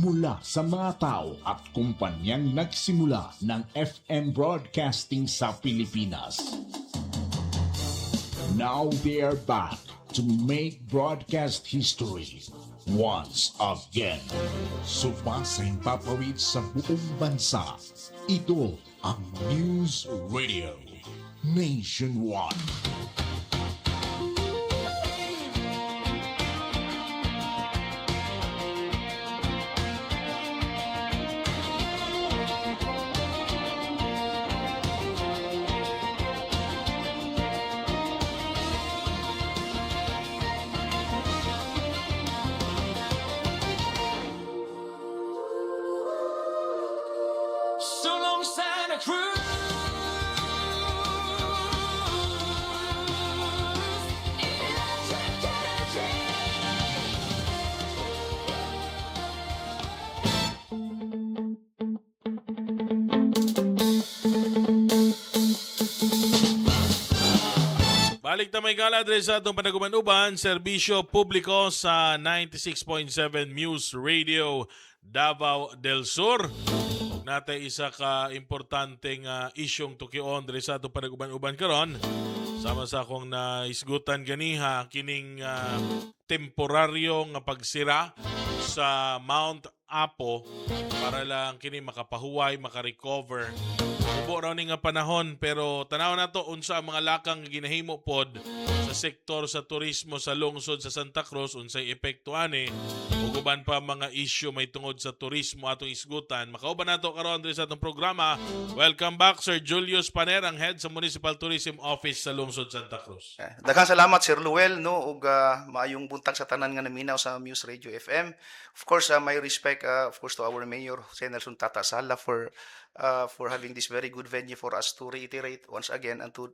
mula sa mga tao at kumpanyang nagsimula ng FM broadcasting sa Pilipinas. Now they are back to make broadcast history once again. Sumasang papawid sa buong bansa. Ito ang News Radio Nationwide. Sulong Santa Cruz. Electric energy. Balik na may gala dre sa atong panaguman-uban, serbisyo publiko sa 96.7 Muse Radio Davao del Sur. Natay isa ka importanteng isyong tukion dre sa atong panaguman-uban karon. Sama sa akong naisgutan ganiha kining temporaryo nga pagsira sa Mount Apo para lang kini makapahuway, makarecover. Ubo raw ni nga panahon pero tanaw na to unsa ang mga lakang ginahimo pod sa sektor sa turismo sa lungsod sa Santa Cruz unsay epekto ani ug uban pa mga issue may tungod sa turismo atong isgutan. Makauban nato karon diri sa atong programa. Welcome back Sir Julius Paner, ang head sa Municipal Tourism Office sa lungsod Santa Cruz. Daghang salamat Sir Luel no ug maayong buntag sa tanan nga naminaw sa Muse Radio FM. Of course, my respect of course to our Mayor Senator Tata Sala for having this very good venue for us to reiterate once again and to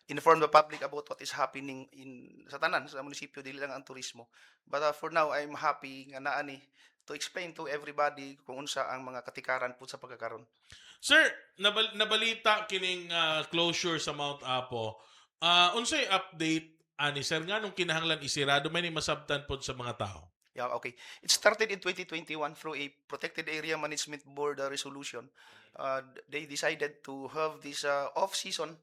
inform the public about what is happening in sa tanan sa munisipyo dili lang ang turismo. But for now I'm happy nga naa ni to explain to everybody kung unsa ang mga katikaran po sa pagkakaron. Sir, nabalita kining closure sa Mount Apo. Unsay update ani sir nga nung kinahanglan isirado may ni masabtan pod sa mga tao? Yeah, okay. It started in 2021 through a Protected Area Management Board resolution. They decided to have this off-season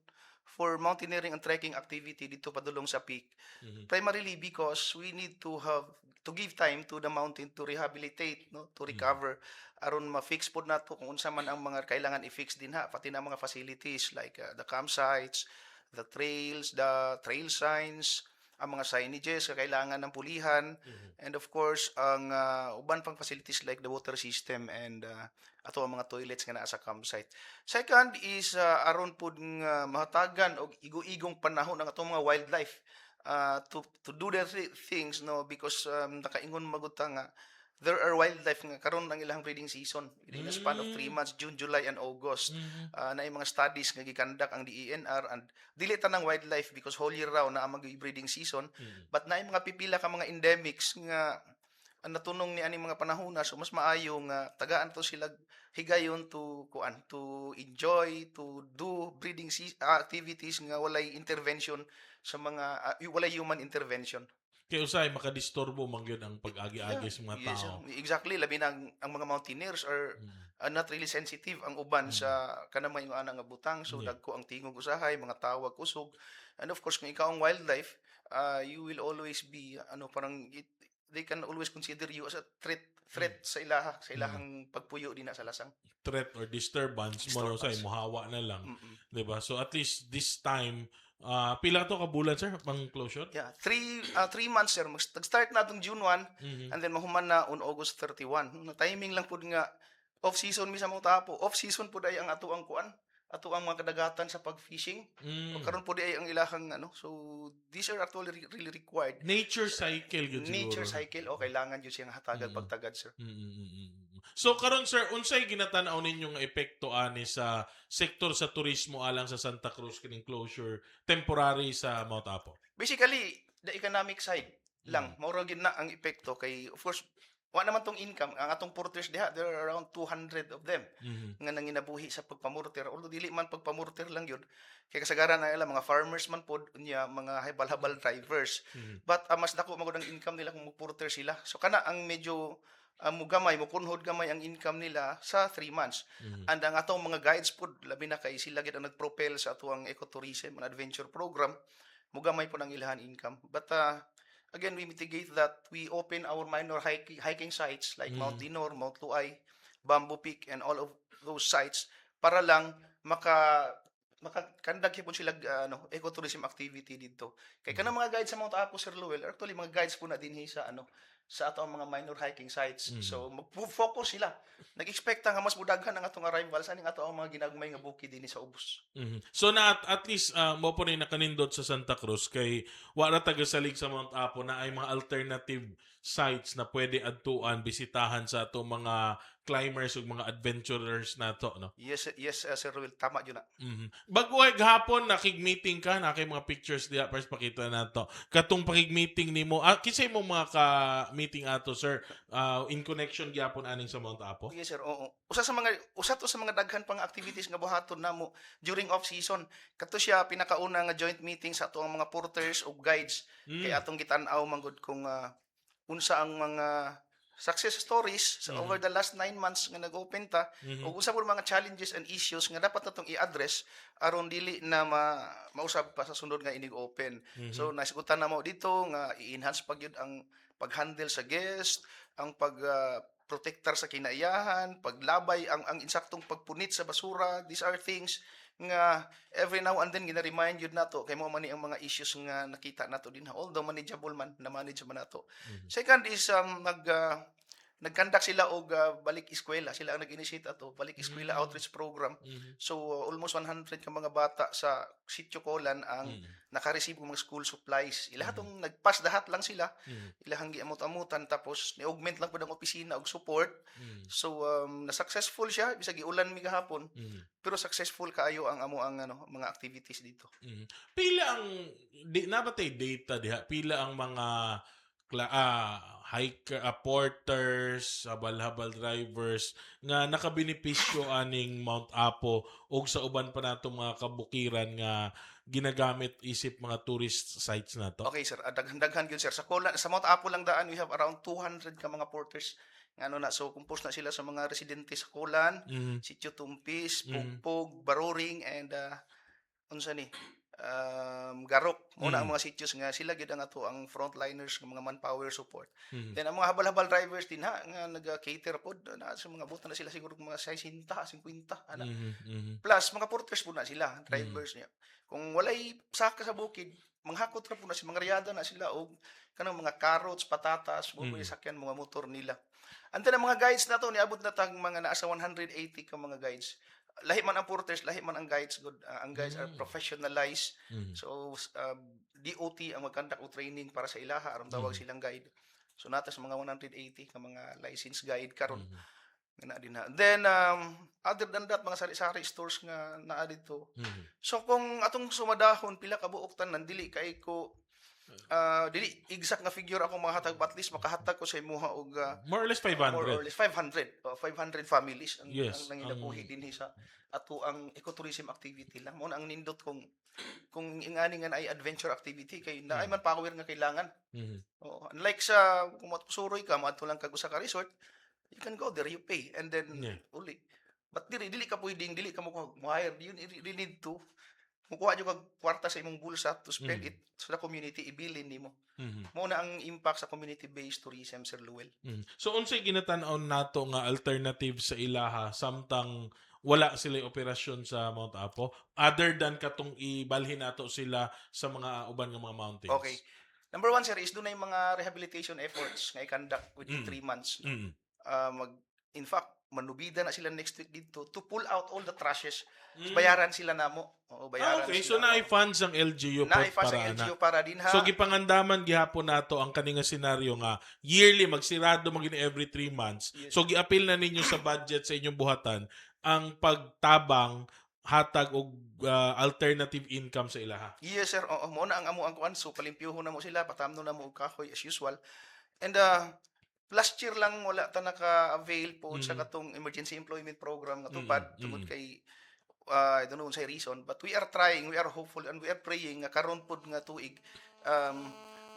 for mountaineering and trekking activity dito padulong sa peak. Primarily because we need to give time to the mountain to rehabilitate, no, to recover aron ma-fix pod nato kung unsa man ang mga kailangan i-fix din ha, pati na mga facilities like the campsites, the trails, the trail signs, ang mga signages na kailangan ng pulihan, and of course ang uban pang facilities like the water system and ato ang mga toilets nga naa sa campsite. Second is aron pud nga mahatagan og igo-igong panahon ang atong mga wildlife to do the things, no, because nakaingon maguta nga there are wildlife nga karon ang ilang breeding season in a span of 3 months, June, July and August. Na yung mga studies nga gikandak ang DENR and dili tanang wildlife because whole year raw na ang mag-breeding season, but na yung mga pipila ka mga endemics nga ang natunong ni ani mga panahona, so mas maayo nga tagaan to sila higayon to enjoy, to do breeding activities nga walay intervention sa mga walay human intervention. Kaya usay makadisturbo man gyud ang pag-agi-agi sa mga Yes, tao. exactly. Labi na ang mga mountaineers are not really sensitive ang uban sa kanang mga nga butang. So Yeah. dagko ang tingog usahay, mga tawag usog. And of course, kung ikaw ang wildlife, you will always be they can always consider you as a threat sa ilahang pagpuyo din sa lasang. Threat or disturbance mo usay muhawa na lang, 'di ba? So at least this time pila to ka bulan sir pang closure? Yeah, 3 months sir. Nag-start na itong June 1 and then mahuman na on August 31. Na timing lang pud nga off season mi sa mga tapo. Off season pud ay ang ato ang kuan, ato ang mga kadagatan sa pag-fishing. O karon pud ay ang ilahang so these are actually really required. Nature cycle gyud siguro. Nature cycle o kailangan jud siyang hatagad pagtagad sir. So karon sir, unsay ginatan-aw ninyong epekto ani sa sektor sa turismo alang sa Santa Cruz kining closure temporary sa Mount Apo? Basically, the economic side lang. Maura gid na ang epekto kay of course wa naman tong income ang atong porters diha, there are around 200 of them nga nanginabuhi sa pagpamorter, although dili man pagpamorter lang yun kay kasagaran na ila mga farmers man pod unya mga habal-habal drivers, but mas dako magud ang income nila kung magporter sila, so kana ang medyo mugamay mo kunhod gamay ang income nila sa 3 months. And ang atong mga guides pud labi na kay sila gid ang nagpropel sa atuang ecotourism and adventure program, mugamay po ng ilahan income. But again, we mitigate that. We open our minor hiking sites like Mount Dinor, Mount Luay, Bamboo Peak, and all of those sites para lang makakandag po sila ecotourism activity dito. Kay kanang mga guides sa Mount Apo, Sir Lowell, actually mga guides po na din sa sa ato ang mga minor hiking sites. So mag-focus sila. Nag-expect nga mas budaghan ang atong arrivals aning ato ang mga ginagmay nga bukid dinhi sa ubos. So na at least mo po rin nakanindot sa Santa Cruz kay wala tagasalig sa Mount Apo na ay mga alternative sites na pwede adtuan bisitahan sa ato mga climbers ug mga adventurers nato, no? Yes, Sir Lowell, tama yun na. Bago ay gahapon nakig-meeting ka na kay mga pictures diha first pakita nato. Katong pakig-meeting nimo, kisay mo mga ka-meeting ato, sir, in connection gyapon aning sa Mount Apo? Yes, sir. Oo. Usa to sa mga daghan pang activities nga buhaton namo during off season. Kato siya pinakauna nga joint meeting sa ato ang mga porters o guides kay atong gitan-aw manggod kung unsa ang mga success stories sa over the last 9 months nga nag-open ta o unsa po mga challenges and issues nga dapat natong i-address aron dili na mausab pa sa sunod nga inig-open. So nasigutan na mo dito nga i-enhance pa gyud ang pag-handle sa guest, ang protektar sa kinaiyahan, paglabay, ang insaktong pagpunit sa basura. These are things nga every now and then gina-remind yun nato kay mo man ang mga issues nga nakita nato din, although manageable man, na-manage man nato. Second is nagkandak sila og balik eskwela, sila ang nag-initiate ato balik eskwela outreach program. So almost 100 ka mga bata sa Sitio Colan ang naka-receive ng mga school supplies. Ilahatong nagpass dahat lang sila. Ilahang giamot-amutan tapos ni-augment lang pud ang opisina og support. So na-successful siya bisag giulan mi gahapon. Pero successful kaayo ang mga activities dito. Pila ang nabatay data diha? Pila ang mga hiker, porters, habal-habal drivers nga nakabenepisyo aning Mount Apo ug sa uban pa nato mga kabukiran nga ginagamit isip mga tourist sites nato? Okay, sir. Daghan gyud, sir. Sa Mount Apo lang daan we have around 200 ka mga porters nga so composed na sila sa mga residente sa Colan, Sitio Tumpis, Pugpog, Baroring, and unsa ni Garok. Muna ang mga sitios nga sila gid ang ato ang frontliners ng mga manpower support. Then ang mga habal-habal drivers din nga nag-cater pod na sa mga buta na sila siguro mga 60, 50 ana. Plus mga porters po na sila, drivers niya. Kung walay saka sa bukid, manghakot ra po na si mga riyada na sila og kanang mga carrots, patatas, bubuy sakyan mga motor nila. Ante na mga guides nato niabot na tag mga naa sa 180 ka mga guides. Lahi man ang porters, lahi man ang guides. Ang guides are professionalized. So, DOT ang mag-conduct o training para sa ilaha. Aram tawag silang guide. So, natas mga 180 ka mga licensed guide karon. Then, other than that, mga sari-sari stores nga naa dito. So, kung atong sumadahon, pila ka buok tanan, dili kay ko dili exact nga figure ako makahatag, but at least makahatag ko sa imuha og More or less 500. more or less 500 families ang Yes, nangilabuhi din sa ato ang ecotourism activity lang mo ang nindot kung ingani nga ay adventure activity kay naay man power nga kailangan. Unlike sa kung suroy ka maadto lang kag usa ka resort, you can go there, you pay, and then uli. But dili ka pwedeng dili ka mo hire, you really need to mukuha nyo kag kwarta sa imong bulsa to spend it sa community, ibilin nimo. Muna ang impact sa community-based tourism, Sir Lowell. So unsay ginatan-on nato nga alternative sa ilaha samtang wala sila operasyon sa Mount Apo other than katong ibalhin nato sila sa mga uban nga mga mountains? Okay. Number 1, sir, is doon na yung mga rehabilitation efforts nga i-conduct within 3 months. In fact, manubida na sila next week dito to pull out all the trashes. Bayaran sila namo. Bayaran okay, sila. so naay-funds ang LGU para din ha. So gipangandaman gihapon nato ang kaninga senaryo nga yearly magsirado magini every 3 months. Yes. So giapil na ninyo sa budget sa inyong buhatan ang pagtabang hatag og alternative income sa ilaha. Yes, sir. Oo, mo na ang amo ang kuan. So palimpyuhon na mo sila, patamno na mo og kahoy as usual. And last year lang wala ta naka-avail po sa katong emergency employment program nga tupad tungod kay I don't know sa reason, but we are trying, we are hopeful, and we are praying nga karon pod nga tuig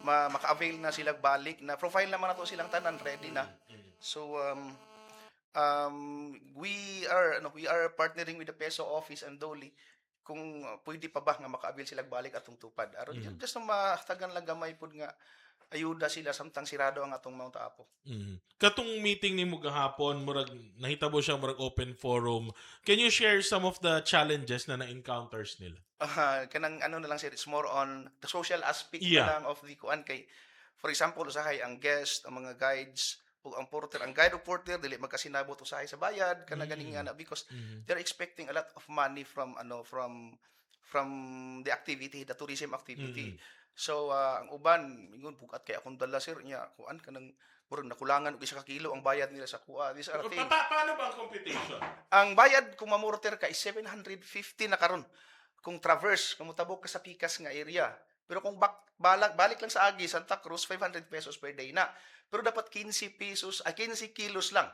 maka-avail na sila balik na profile naman nato silang tanan ready na. So we are partnering with the PESO office and Doli kung pwede pa ba nga makaabil sila balik atong tupad. Aron just na mahatagan lang gamay pud nga ayuda sila samtang sirado ang atong Mount Apo. Katong meeting ni mo gahapon, murag nahitabo siya murag open forum. Can you share some of the challenges na na-encounters nila? Kanang ano na lang sir, it's more on the social aspect Yeah. na lang of the kuan kay for example usahay ang guest, ang mga guides ug ang porter, ang guide o porter dili magkasinabot usahay sa bayad kana ganing nga na because they're expecting a lot of money from from the activity, the tourism activity. So ang uban ingon bukat kay akong dala sir nya kuan kanang murag nakulangan og isa ka kilo ang bayad nila sa kuha. These are things. Paano ba ang computation? Ang bayad kung mamorter ka is 750 na karon kung traverse kung mutabok ka sa pikas nga area. Pero kung balik lang sa Agi, Santa Cruz, 500 pesos per day na. Pero dapat 15 kilos lang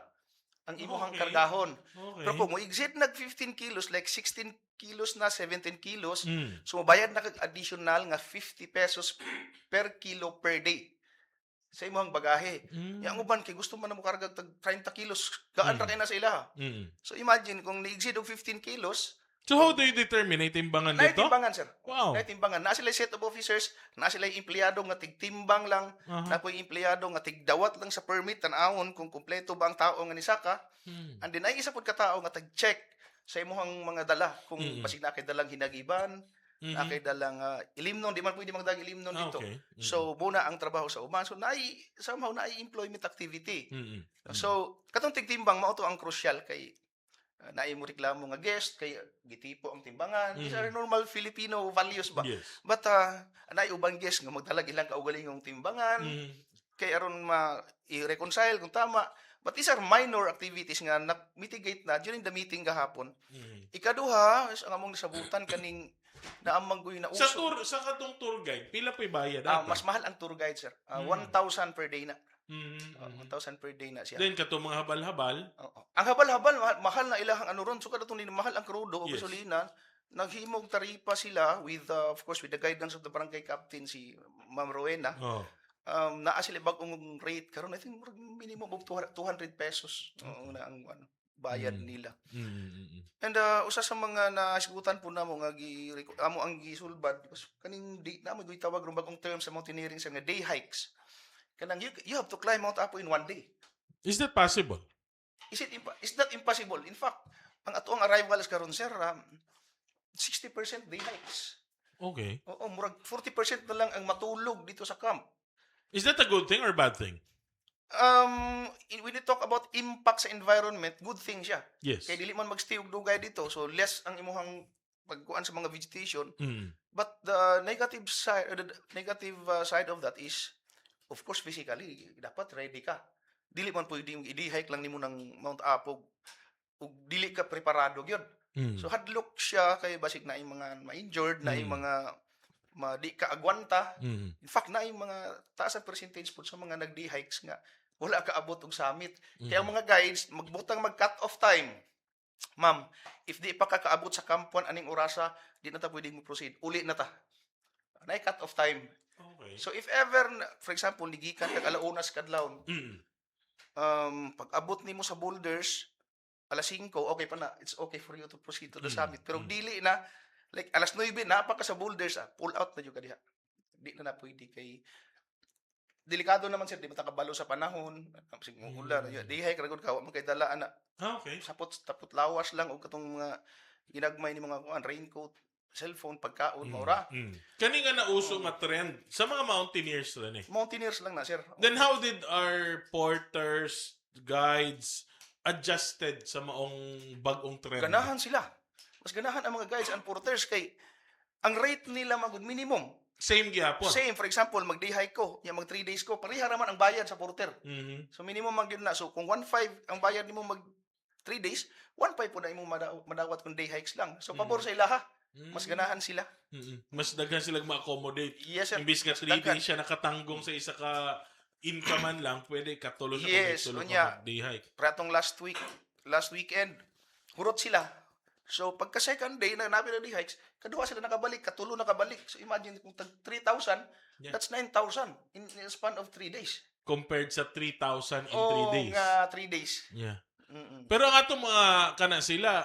ang imuhang Okay. kargahon. Okay. Pero kung mo exit nag 15 kilos, like 16 kilos na, 17 kilos, Mm. so mabayad na kag additional nga 50 pesos per kilo per day sa imong bagahe. Yang uban kay gusto man na mo kargag tag 30 kilos, gaan ra kay na sa ilaha. Mm. So imagine kung ni-exceed og 15 kilos, So how do you determine ay timbangan dito? naitimbangan sir. Wow. Naitimbangan. Na sila set of officers, na sila empleyado nga tigtimbang lang, Aha. na po empleyado nga tigdawat lang sa permit tan-awon kung kumpleto ba ang tao nga nisaka. And then ay isa pud ka tao nga tag-check sa imong mga dala kung basig na kay dalang hinagiban, na kay dalang ilimnon, di man pwede magdag ilimnon dito. Okay. So muna ang trabaho sa uban. So somehow naay employment activity. Mm. So katong tigtimbang mao to ang crucial kay naay mo reklamo nga guest kay gitipo ang timbangan. These are normal Filipino values ba? Yes. But naay ubang guest nga magdalag ilang kaugalingong timbangan kay aron i-reconcile kung tama. But these are minor activities nga na-mitigate na during the meeting gahapon. Ikaduha, is ang among nasabutan kaning naamanggoy na Sa uso. sa katong tour guide, pila po'y bayad? Mas mahal ang tour guide, sir. 1,000 per day na. 1,000 per day na siya. Then katong mga habal-habal, Oo. Ang habal-habal, mahal na ilahang ano ron. So, kada itong mahal ang krudo o Yes. gasolina, naghimog taripa sila with, of course, with the guidance of the barangay captain, si Ma'am Rowena. oh. Naa sila bagong rate. Karon I think minimum of 200 pesos na ang bayad nila. And usa sa mga nasigutan po namo nga amo ang gisulbad because kaning di namo gitawag ron bagong term sa mountaineering sa nga day hikes. Kanang you have to climb Mount Apo in one day. Is that possible? Is that impossible? In fact, ang atoang arrivals karon sir 60% day hikes. Okay. Oo, murag 40% na lang ang matulog dito sa camp. Is that a good thing or bad thing? When you talk about impact sa environment, good thing siya. Yes. Kaya dili man magstay og dugay dito, so less ang imuhang pagkuan sa mga vegetation. But the negative side of that is, of course, physically, dapat ready ka. Dili man pwede i-hike lang nimo ng Mount Apo ug dili ka preparado gyud. So hadlok siya kay basig na yung mga ma-injured, na yung mga di ka agwanta. In fact, na yung mga taas ang percentage po sa mga nagdi-hikes nga wala ka abot og summit. Kaya ang mga guides magbutang mag-cut off time. Ma'am, if di pa ka kaabot sa kampuan aning orasa, di na ta pwedeng mo-proceed. Uli na ta. Na cut off time. Okay. So if ever, for example, ligikan kag alaunas kadlawon, pag abot nimo sa boulders, alas 5, okay pa na. It's okay for you to proceed to the summit. Pero dili na, like alas 9, napa ka sa boulders, pull out na yung kadiha. Di na pwede kay delikado naman sir, di ba takabalo sa panahon, sige mo ulan, di hike ragod ka, wa man kay dala ana. Okay. Tapot lawas lang og katong mga ginagmay ni mga kuan, raincoat, cellphone, pagkaon, maura. Kani nga nauso nga trend sa mga mountaineers rin eh. Mountaineers lang na sir. Then how did our porters, guides, adjusted sa maong bagong trend? Ganahan sila. Mas ganahan ang mga guides and porters kay ang rate nila magud minimum. Same gyapon. Same, for example, mag-day hike ko, yung mag 3 days ko, pareha raman ang bayad sa porter. Mhm. So minimum mag yun na. So kung 1.5 ang bayad nimo mag 3 days, 1.5 po na imong madawat kung day hikes lang. So pabor sa ilaha. Mas ganahan sila. Mas daghan sila ma-accommodate. Yes, sir. Imbis nga Mas 3 daghan. days siya nakatanggong sa isa ka income lang, pwede katulo siya Yes, kung unya. day hike. Pratong last weekend, hurot sila. So pagka second day na nabi na day hikes, kaduha sila nakabalik, katulo nakabalik. So imagine kung tag 3,000, Yeah. that's 9,000 in a span of 3 days. compared sa 3,000 in 3 O days. nga 3 days. Yeah. Mm-mm. Pero ang atong mga kana sila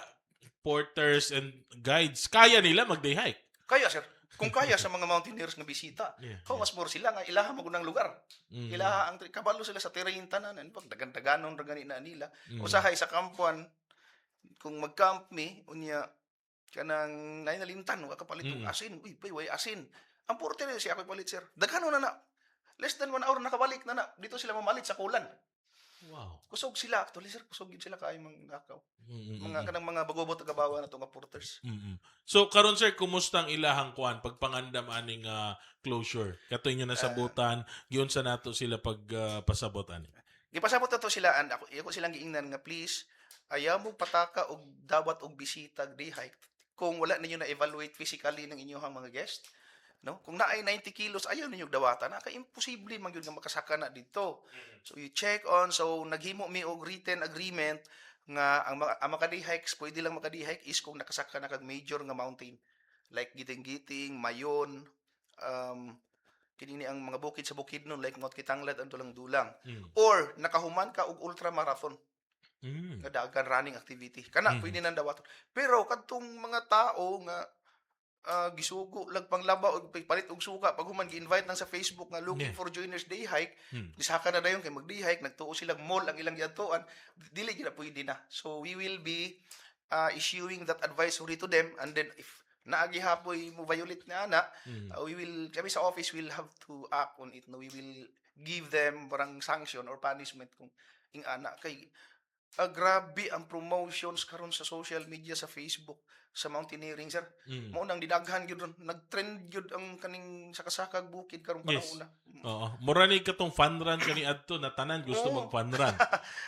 porters and guides, kaya nila mag-day hike. Kaya sir, kung kaya sa mga mountaineers nga bisita, Yeah, how much more sila nga ilaha magunang lugar. Mhm. Ilaha ang kabalo sila sa terrain tanan, pag dagan-daganon ra gani na nila. Mhm. Usahay sa kampuan kung mag-camp me unya kanang nainalimtan wa kapalit og Mm. asin. Uy, way asin. Ang porter siya ako palit sir. Daghano na. Less than 1 hour nakabalik na. Dito sila mamalit sa kulan. Wow. Kusog sila actually sir, kusog gid sila kay mga nakaw. Mhm. Mga kanang mga bagobot tagabawa na to nga porters. Mhm. So karon sir, kumusta ang ilahang kuan pagpangandam aning closure? Katoy nyo nasabutan, giunsa nato sila pag pasabot ani. Gipasabot na to sila and ako silang giingnan nga please ayaw mo pataka og dawat og bisita day hike kung wala ninyo na evaluate physically ng inyong mga guest. No? Kung naay 90 kilos, ayaw ninyo dawatan. Imposible man yun nga makasaka na dito. So you check on, so naghimo mi og written agreement nga ang makadi hikes, pwede lang makadi hike is kung nakasaka na kag major nga mountain. Like Giting-Giting, Mayon, kinini ang mga bukid sa Bukidnon, like Mount Kitanglad, ang dulang-dulang. Or nakahuman ka og ultramarathon nga dagan running activity. Kana, pwede nang dawaton. Pero kadtong mga tao nga gisugo lagpanglaba og palit og suka pag human gi-invite nang sa Facebook nga looking for joiners day hike nisaka na dayon kay mag day hike nagtuo silang mall ang ilang giadtuan dili gid na pwede na, so we will be issuing that advisory to them, and then if naagi hapoy mo violate na ana we will kami sa office will have to act on it, no, we will give them parang sanction or punishment kung ing ana kay grabe ang promotions karon sa social media sa Facebook sa mountaineering sir. Mao nang didaghan gyud ron, nag-trend gyud ang kaning sakasakag bukid karon Yes. panahon na. Oo. Mura ni katong fun run kani adto na tanan gusto Oo. mag fun run.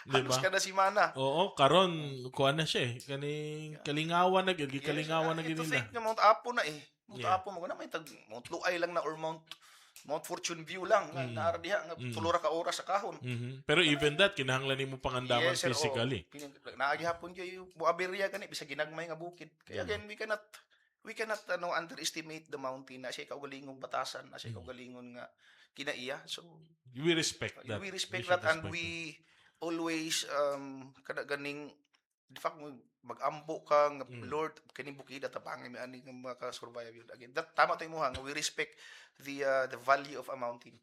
Di Halos ba? kada semana. Oo, karon kuan na siya eh. Kaning kalingawan na gyud, kalingawan na gyud Ito nila. fake nga Mount Apo na eh. Mount Yeah. Apo mo na may tag Mount Luay lang na or Mount Fortune View lang nga naara diha nga tulo ra ka oras sa kahon. Mhm. Pero even that kinahanglan nimo pangandaman Yes, sir, physically. Naagi hapon kayo buaberya gani bisa ginagmay nga bukid. Kaya again we cannot underestimate the mountain na siya kaugalingong batasan, na siya kaugalingon nga kinaiya. So We respect that. we respect should that and respect we always kada ganing di fact mag-ambo ka nga Lord kini bukida tapangay mi ani nga maka-survive yun again. That tama to imuha nga we respect the value of a mountain.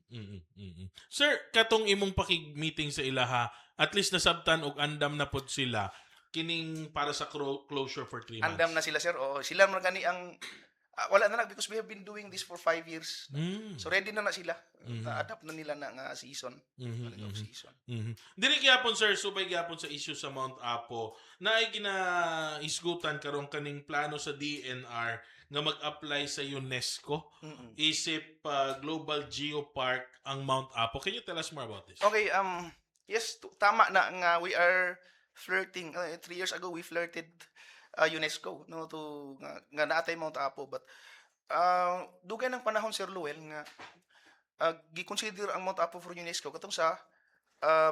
Sir, katong imong pakig-meeting sa ilaha, at least nasabtan og andam na pod sila kining para sa closure for 3 months. Andam na sila sir. O sila man gani ang wala na because we have been doing this for 5 years. So ready na sila. Na-adapt na nila na nga season. Of season. Dili gyapon sir, subay gyapon sa issue sa Mount Apo. Naay ginaisgutan karon kaning plano sa DNR nga mag-apply sa UNESCO isip Global Geopark ang Mount Apo. Can you tell us more about this? Okay, yes, tama na nga we are flirting. 3 years ago we flirted UNESCO no to nga naatay Mount Apo, but dugay ng panahon Sir Luel nga gi-consider ang Mount Apo for UNESCO katong sa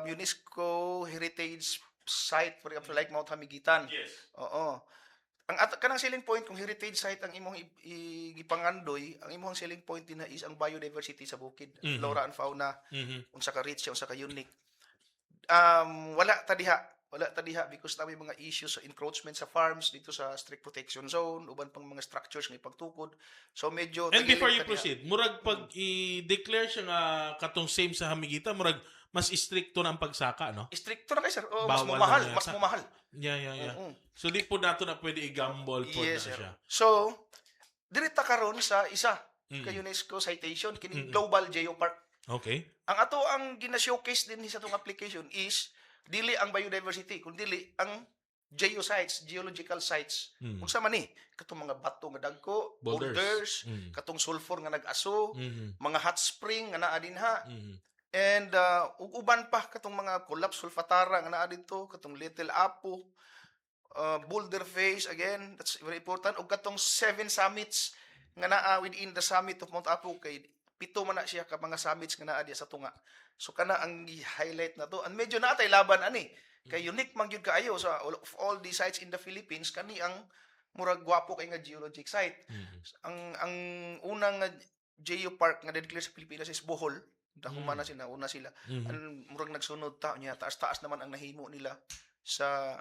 UNESCO heritage site, for example like Mount Hamigitan. Yes. Oo. Ang kanang selling point kung heritage site ang imong gipangandoy, ang imong selling point din na is ang biodiversity sa bukid, flora and fauna, unsa ka rich, unsa ka unique. Wala ta diha because na may mga issues sa encroachment sa farms dito sa strict protection zone, uban pang mga structures nga ipagtukod. So medyo And before you tagilid ta diha. proceed, murag pag i-declare siya nga katong same sa Hamigita, murag mas stricto na ang pagsaka, no? Stricto na kay sir. Oh, mas Bawal mumahal, na mas yata. mumahal. Yeah. Oo. So di po nato na pwede i-gamble po Yes, na sir. siya. So, dirita karon sa isa ka UNESCO citation kini Global Geopark. Okay. Ang ato ang gina-showcase din sa tong application is dili ang biodiversity kundi ang geosites, geological sites. Unsa man ni? Katong mga bato nga dagko, boulders, katong sulfur nga nag-aso, mga hot spring nga naa dinha. And ug uban pa katong mga collapse sulfatara nga naa dito, katong Little Apo, Boulder Face again, that's very important. Ug katong 7 summits nga naa within the summit of Mount Apo kay pito man na siya ka mga summits nga naa diya sa tunga. So kana ang i-highlight na to. And medyo natay laban ani. Kay unique man gyud kaayo sa of all the sites in the Philippines kani ang murag gwapo kay nga geologic site. Ang unang geopark nga declare sa Pilipinas is Bohol. Dahuman na sila, una sila. Mhm. Murag nagsunod ta niya, taas-taas naman ang nahimo nila sa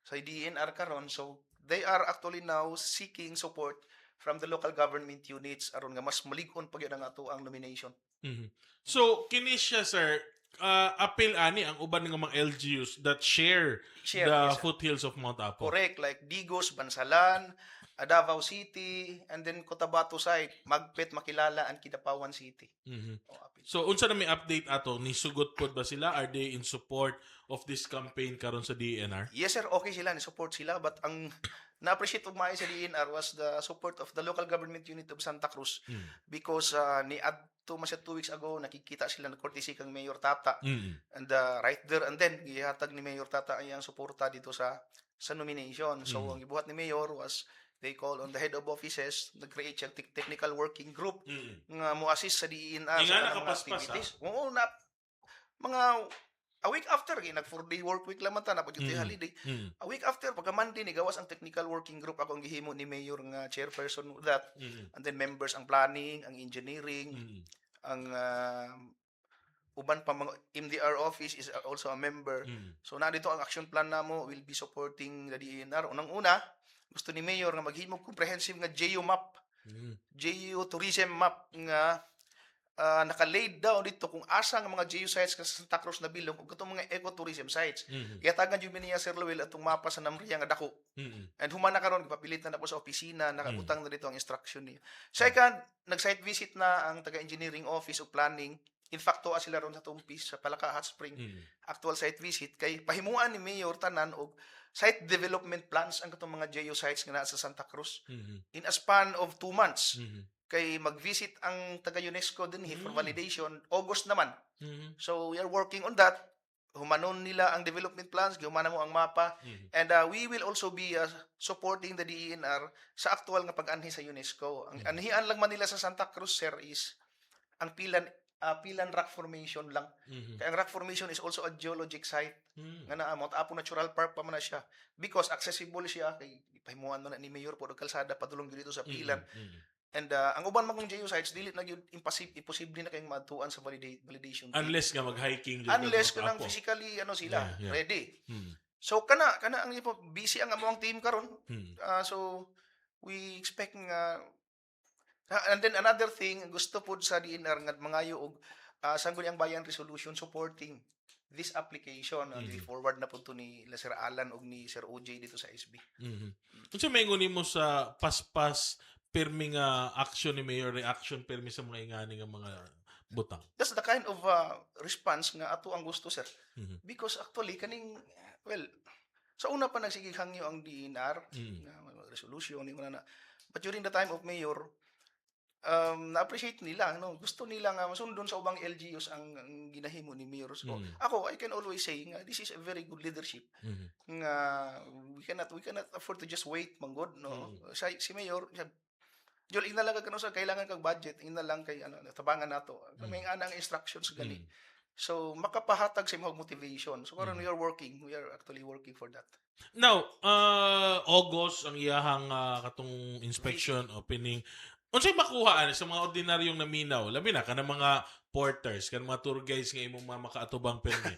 DNR karon. So they are actually now seeking support from the local government units aron nga mas malig-on pa gyud ang ato ang nomination. Mhm. So kini siya sir, appeal ani ang uban nga mga LGUs that share Share, the yes, sir. foothills of Mount Apo. Correct, like Digos, Bansalan, Davao City, and then Cotabato side, Magpet, Makilala, and Kidapawan City. Mhm. O, apil. So unsa na may update ato, ni sugot pod ba sila? Are they in support of this campaign karon sa DNR? Yes sir, okay sila, ni-support sila, but ang na-appreciate ug maayo sa DNR was the support of the local government unit of Santa Cruz Mm. because ni adto man siya 2 weeks ago nakikita sila na courtesy kang Mayor Tata Mhm. and right there and then gihatag ni Mayor Tata ang iyang suporta dito sa nomination. So Mm. ang gibuhat ni Mayor was they call on the head of offices, nag-create siya technical working group Mhm. nga mo assist sa DNR Nga sa kanang mga nakapaspas, activities. Oo, na mga a week after nag 4-day work week lamang ta na pag Mm. holiday. Mhm. A week after pagka Monday ni gawas ang technical working group ako ang gihimo ni Mayor nga chairperson with that Mhm. and then members ang planning, ang engineering, Mhm. ang uban pa mga MDR office is also a member. Mhm. So na dito ang action plan namo will be supporting the DNR. Unang-una, gusto ni Mayor nga maghimo comprehensive nga GEO map, Mhm. GEO tourism map nga naka-laid down dito kung asa nga mga GEO sites sa Santa Cruz na bilog ug katong mga ecotourism sites. Mhm. Gihatagan jud niya Sir Lowell atong mapa sa Namria nga dako. Mhm. And human na karon gipapilit na po sa opisina, nakabutang na dito ang instruction niya. Second, nag-site visit na ang taga-engineering office o planning. In fact, tuwa sila ron sa Tumpis, sa Palaka Hot Spring. Mhm. Actual site visit kay pahimuan ni Mayor tanan og site development plans ang katong mga GEO sites nga naa sa Santa Cruz Mhm. in a span of 2 months. Mhm. Kay mag-visit ang taga-UNESCO din for validation August naman. Mhm. So we are working on that. Humanon nila ang development plans, gihumanan mo ang mapa, Mhm. and we will also be supporting the DENR sa aktual nga pag-anhi sa UNESCO. Ang anhian lang man nila sa Santa Cruz, sir, is ang Pilan Rock Formation lang. Mhm. Kaya ang rock formation is also a geologic site Mhm. nga naa Mount Apo Natural Park pa man na siya because accessible siya kay pahimuan man na ni Mayor po og kalsada padulong dito sa Pilan. Mhm. And ang uban man kong geosites dili na gyud imposible na kayong matuan sa validation. Unless nga mag-hiking jud Unless ka kanang physically sila Yeah. ready. Mhm. So kana ang busy ang among team karon. Mhm. So we expect nga and then another thing gusto pod sa DNR nga mangayo og sanggol ang bayan resolution supporting this application. Forward na po to ni Sir Alan og ni Sir OJ dito sa SB. Mhm. Unsa may ngunin mo sa paspas pirmi nga action ni Mayor, reaction pirmi sa mga ingani nga mga butang? That's the kind of response nga ato ang gusto, sir. Mhm. Because actually kaning sa una pa nagsigig hangyo ang DNR nga resolution ni na. But during the time of Mayor, na-appreciate nila, no? Gusto nila nga masundon sa ubang LGUs ang ginahimo ni Mayor. So, ako, I can always say nga this is a very good leadership. Mhm. Nga we cannot afford to just wait manggod, no? Si Mayor, Jol, ina lang kag sa kailangan kag budget, ina lang kay tabangan nato. May ana ang instructions gali. So makapahatag sa imong motivation. So karon we are actually working for that. Now, August ang iyahang katong inspection opening. Unsay makuha sa mga ordinaryong naminaw? Labi na kanang mga porters, kanang mga tour guides nga imong makaatubang permi.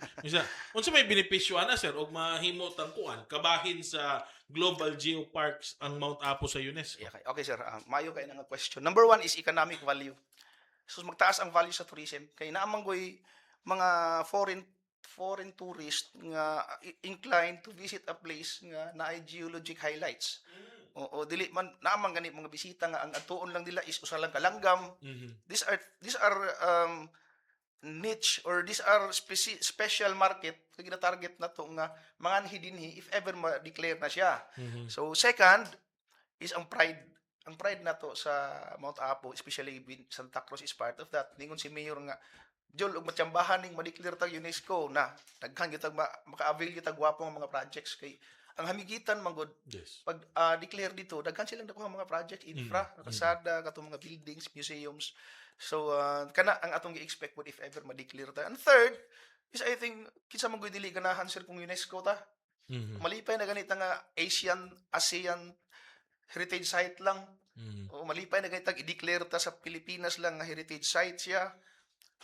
Unsa may benepisyo ana sir og mahimo tangkuan kabahin sa Global Geoparks ang Mount Apo sa UNESCO? Yeah, okay sir, mayo kay nga question. Number 1 is economic value. So magtaas ang value sa tourism kay naamanggoy mga foreign tourists nga inclined to visit a place nga naay geologic highlights. O dili man naamang gani mga bisita nga ang atuon lang nila is usa lang kalanggam. These are niche or these are special market kay gina-target na to nga mga hidinhi if ever ma-declare na siya. So second is ang pride. Ang pride na to sa Mount Apo, especially Santa Cruz is part of that. Ningon si Mayor nga Jol og matsambahan ning ma-declare tag UNESCO na daghan gyud maka-avail gyud tag gwapong mga projects kay ang hamigitan manggod pag declare dito daghan silang nakuha mga project infra, kalsada, katong mga buildings, museums. So kana ang atong gi-expect pod if ever ma-declare ta. And third is I think kinsa man gyud dili ganahan sir kung UNESCO ta. Malipay na ganita nga ASEAN heritage site lang. O malipay na ganita i-declare ta sa Pilipinas lang nga heritage site siya.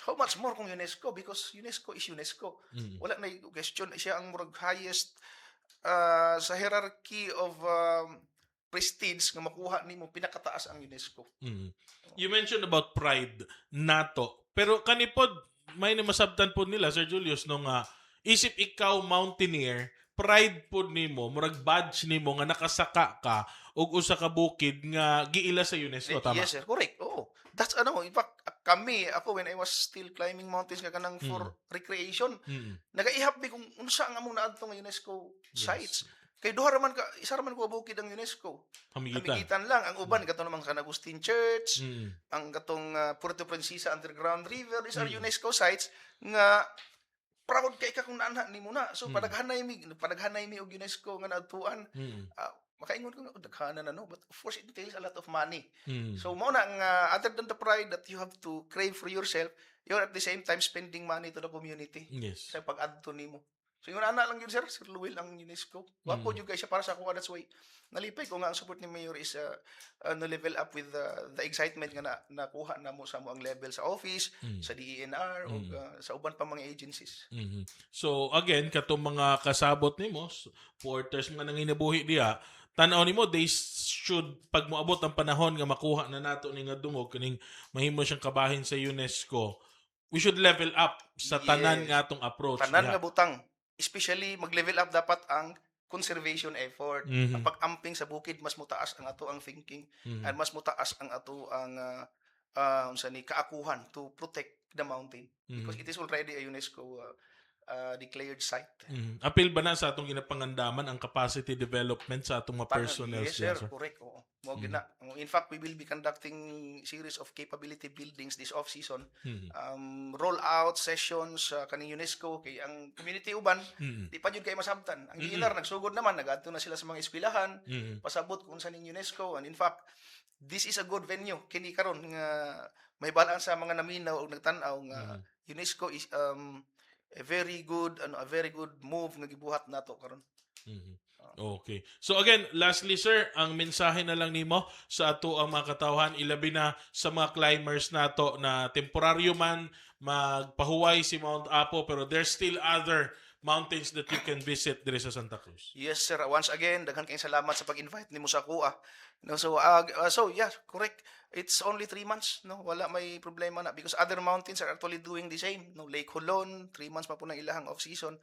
How much more kung UNESCO? Because UNESCO is UNESCO. Wala na yung question. Siya ang murag highest sa hierarchy of prestige nga makuha nimo, pinakataas ang UNESCO. You mentioned about pride, NATO. Pero kanipod, may masabtan po nila, Sir Julius, nung isip ikaw mountaineer, pride po nimo, murag badge nimo nga nakasaka ka og usa ka bukid nga giila sa UNESCO, tama? Yes, sir. Correct. Oo. That's in fact, ako when I was still climbing mountains nga kanang for recreation, nagaihap mi kung unsa ang among naadto nga UNESCO sites. Kay isa raman ko bukid ang UNESCO. Hamigitan lang ang uban kato namang San Agustin Church, ang katong Puerto Princesa Underground River, these are UNESCO sites nga proud kay ka kung naanha nimo na. So padaghanay mi og UNESCO nga naadtuan. Makaingon ko daghanan na but of course it entails a lot of money. So mao na ang other than the pride that you have to crave for yourself, you're at the same time spending money to the community. Yes. Sa pag-adto nimo. So yung ana lang yun, Sir Luwil, ang UNESCO. Wapo yun guys siya para sa ako. That's why nalipay ko nga ang support ni Mayor is level up with the excitement nga nakuha na mo sa mo ang level sa office, sa DENR, o sa uban pa mga agencies. So again, katong mga kasabot nimo, supporters mga nanginabuhi diha, tan-aw nimo they should pag moabot ang panahon nga makuha na nato ni nga dungog kaning mahimo siyang kabahin sa UNESCO, we should level up sa tanan nga atong approach. Tanan nga butang. Especially mag-level up dapat ang conservation effort. Ang pag-amping sa bukid mas mutaas ang ato ang thinking and mas mutaas ang ato ang kaakuhan to protect the mountain because it is already a UNESCO declared site. Appeal ba na sa atong ginapangandaman ang capacity development sa atong mga personnel? Yes, sir. Correct. Oo. In fact, we will be conducting series of capability buildings this off-season. Roll-out sessions kaning UNESCO kay ang community uban di pa jud kay masabtan. Ang DNR nagsugod naman, nagadto na sila sa mga eskwelahan, pasabot kung sa ning UNESCO, and in fact, this is a good venue kini karon nga may balaan sa mga naminaw og nagtan-aw nga UNESCO is a very good move nga gibuhat nato karon. Okay. So again, lastly sir, ang mensahe na lang nimo sa ato ang mga katawhan, ilabi na sa mga climbers nato na temporaryo man magpahuway si Mount Apo pero there's still other mountains that you can visit dire sa Santa Cruz. Yes sir, once again daghan kayong salamat sa pag-invite nimo sa kuha. No, so yeah, correct. It's only 3 months, no? Wala may problema na because other mountains are actually doing the same, no? Lake Holon, 3 months pa po ng ilahang off season.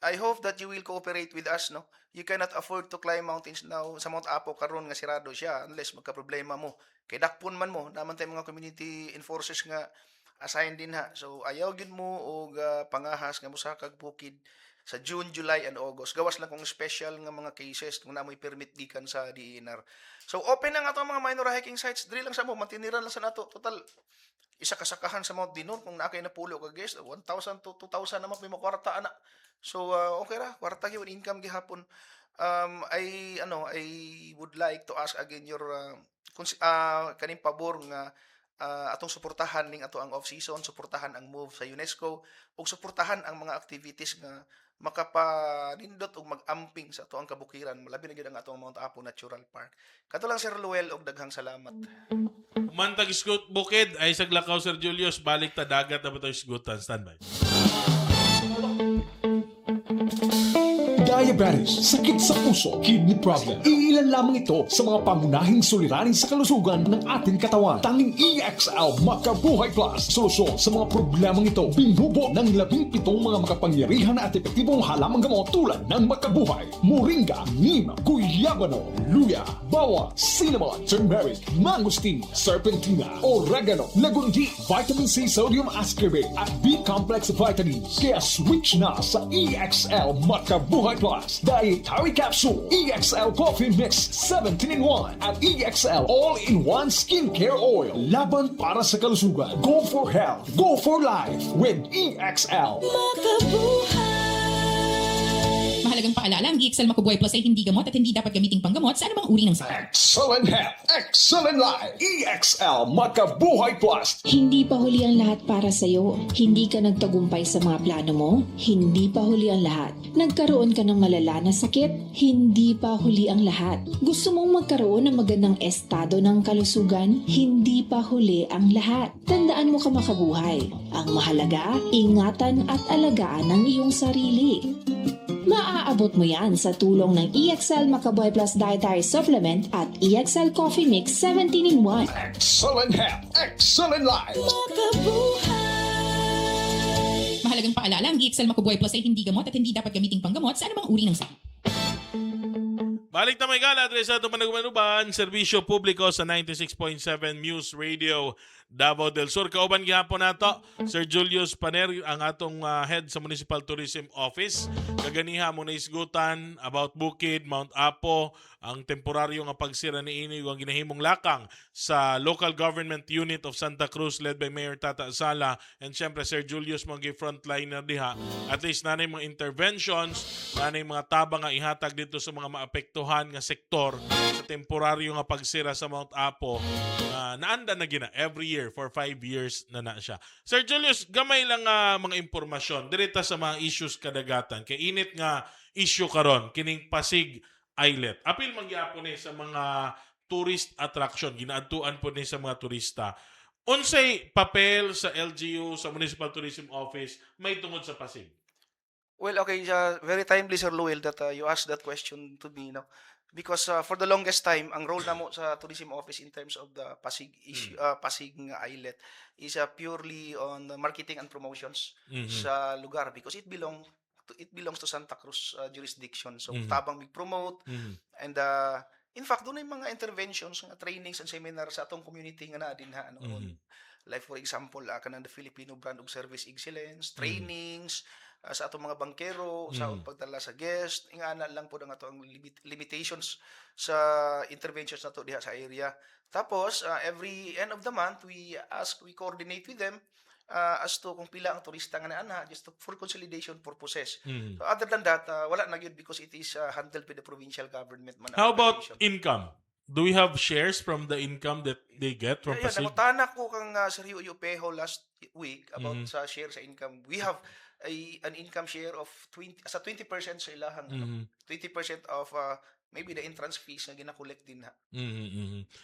I hope that you will cooperate with us, no? You cannot afford to climb mountains now sa Mount Apo karon nga sirado siya unless magka-problema mo. Kay dakpon man mo, naman tay mga community enforcers nga assign din ha. So ayaw gid mo og pangahas nga musakag bukid sa June, July, and August. Gawas lang kung special nga mga cases kung namoy permit gikan sa DENR. So open na nga itong mga minor hiking sites. Dili lang sa mo, matiniran lang sa nato. Total, isa kasakahan sa Mount Dinon kung nakay na pulo ka guys, 1,000 to 2,000 naman may makwarta ana. So okay ra, kwarta gyud income gihapon. I would like to ask again your kaning pabor nga atong suportahan ning ato ang off-season, suportahan ang move sa UNESCO, ug suportahan ang mga activities nga makapanindot ug mag-amping sa ato ang kabukiran, labi na gyud ang ato ang Mount Apo Natural Park. Kato lang Sir Luel og daghang salamat. Mantag isgut bukid ay saglakaw Sir Julius, balik ta dagat na ba tayo isgutan. Standby. Diabetes, sakit sa puso, kidney problem. Iilan lamang ito sa mga pangunahing suliranin sa kalusugan ng ating katawan. Tanging EXL Makabuhay Plus, solusyon sa mga problemang ito. Binubo ng 17 mga makapangyarihan at epektibong halamang gamot tulad ng Makabuhay, Moringa, Neem, Guyabano, Luya, Bawang, Cinnamon, Turmeric, Mangosteen, Serpentina, Oregano, Lagundi, Vitamin C, Sodium Ascorbate at B-complex vitamins. Kaya switch na sa EXL Makabuhay Plus, Dietary Capsule, EXL Coffee Mix 17-in-1 at EXL All-in-1 Skincare Oil. Laban para sa kalusugan. Go for health. Go for life with EXL. Mahalagang Mahalagang paalala, ang EXL Makubuhay Plus ay hindi gamot at hindi dapat gamiting panggamot sa anumang uri ng sakit. Excellent health, excellent life. EXL Makabuhay Plus. Hindi pa huli ang lahat para sa'yo. Hindi ka nagtagumpay sa mga plano mo. Hindi pa huli ang lahat. Nagkaroon ka ng malala na sakit. Hindi pa huli ang lahat. Gusto mong magkaroon ng magandang estado ng kalusugan. Hindi pa huli ang lahat. Tandaan mo ka makabuhay. Ang mahalaga, ingatan at alagaan ang iyong sarili. Maaabot mo yan sa tulong ng EXL Makabuhay Plus Dietary Supplement at EXL Coffee Mix 17-in-1. Excellent health, excellent life. Mahalagang paalala, ang EXL Makubuhay Plus ay hindi gamot at hindi dapat gamiting panggamot sa anumang uri ng sakit. Balik na may gala, adres sa itong Panagumanuban, serbisyo publiko sa 96.7 Muse Radio, Davao del Sur. Kauban gihapon nato, Sir Julius Paner, ang atong head sa Municipal Tourism Office. Kaganiha mo na isgutan about Bukid, Mount Apo, ang temporaryo nga pagsira ni ini ang ginahimong lakang sa Local Government Unit of Santa Cruz led by Mayor Tata Sala, and syempre Sir Julius mong frontliner diha. At least nanay mga interventions, nanay mga tabang nga ihatag dito sa mga maapektuhan nga sektor sa temporaryo nga pagsira sa Mount Apo. Naanda na gina every year for 5 years na siya. Sir Julius, gamay lang mga impormasyon direta sa mga issues kadagatan kay init nga issue karon kining Pasig Islet. Apil mangyapon ni sa mga tourist attraction, ginaadtuan po ni sa mga turista. Unsay papel sa LGU, sa Municipal Tourism Office may tungod sa Pasig? Well, okay, very timely, Sir Luel, that you asked that question to me, no? Because for the longest time, ang role namo sa tourism office in terms of the Pasig issue, Pasig Islet is purely on the marketing and promotions sa lugar because it belongs to Santa Cruz jurisdiction. So tabang promote and in fact doon ay mga interventions, nga trainings and seminars sa atong community nga na din ha ano. Like for example, kanang the Filipino Brand of Service Excellence, trainings sa atong mga bangkero, sa pagdala sa guest, ingana lang po ang ato ang limitations sa interventions nato diha sa area. Tapos every end of the month we coordinate with them as to kung pila ang turista nga naa just for consolidation purposes. So other than that, wala na gyud because it is handled by the provincial government man. How about income? Do we have shares from the income that they get from Yeah, Pasig? nangutana ko kang Sir Yu Peho last week about sa share sa income. We have an income share of 20% sa ilahang 20% of maybe the entrance fees na gina-collect din ha.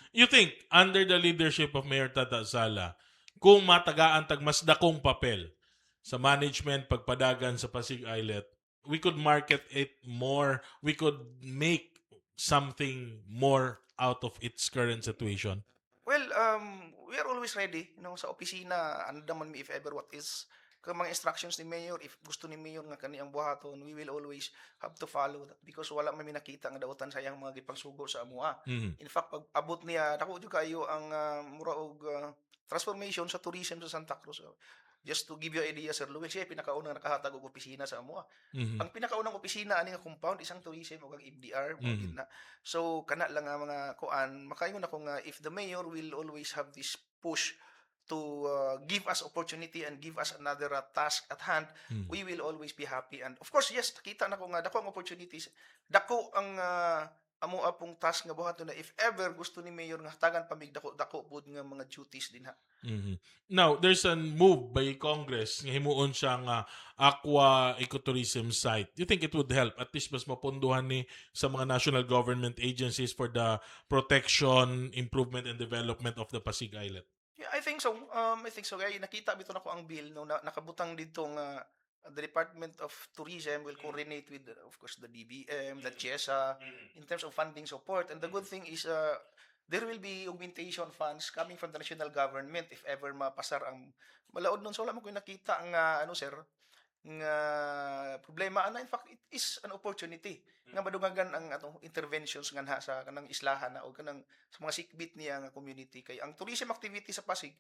You think, under the leadership of Mayor Tata Sala, kung matagaan tag mas dakong papel sa management pagpadagan sa Pasig Islet, we could market it more, we could make something more out of its current situation? Well, we are always ready, sa opisina, ano naman if ever what is kung mga instructions ni Mayor, if gusto ni Mayor nga kaniyang buhaton, we will always have to follow that because wala man mi nakita nga daotan sayang mga gipangsugo sa amuha. In fact, pag abot niya, dako jud kayo ang mura og transformation sa tourism sa Santa Cruz. Just to give you an idea, Sir Luis, siya pinakaunang nakahatag og opisina sa amuha. Ang pinakaunang opisina ani nga compound isang tourism ug ang FDR mo na. So kana lang nga mga kuan, makaingon ako nga if the mayor will always have this push to give us opportunity and give us another task at hand, we will always be happy. And of course, yes, nakita na ko nga dako ang opportunities. Dako ang amo apong task nga buhaton na if ever gusto ni mayor nga hatagan pamig dako pud nga mga duties din ha. Now, there's a move by Congress nga himuon siyang aqua ecotourism site. Do you think it would help at least mas mapunduhan ni sa mga national government agencies for the protection, improvement, and development of the Pasig Islet? Yeah, I think so. Kaya nakita bito na ko ang bill no nakabutang dito nga the Department of Tourism will coordinate with, of course, the DBM, the CHESA, in terms of funding support. And the good thing is there will be augmentation funds coming from the national government if ever mapasar ang malaod nun. So wala mo ko nakita ang nga problema ana. In fact, it is an opportunity nga madungagan ang interventions nga sa kanang islahan o kanang sa mga sikbit niya nga community kay ang tourism activity sa Pasig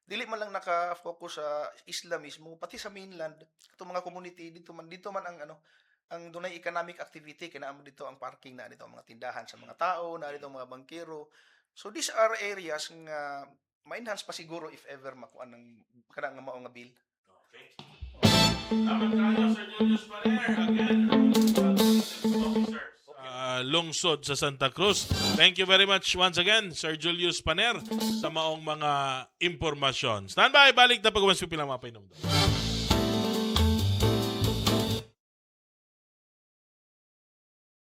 dili man lang naka-focus sa isla mismo pati sa mainland itong mga community dito man ang dunay economic activity kinaamo dito ang parking na dito ang mga tindahan sa mga tao na dito ang mga bangkero. So these are areas nga ma-enhance pa siguro if ever makuan ng kanang nga mao nga bill. Okay. Salamat kayo, Sir Julius Paner. Again, lungsod sa Santa Cruz. Thank you very much once again, Sir Julius Paner, sa maong mga impormasyon. Stand by, balik na pag-umas pilang mga painom.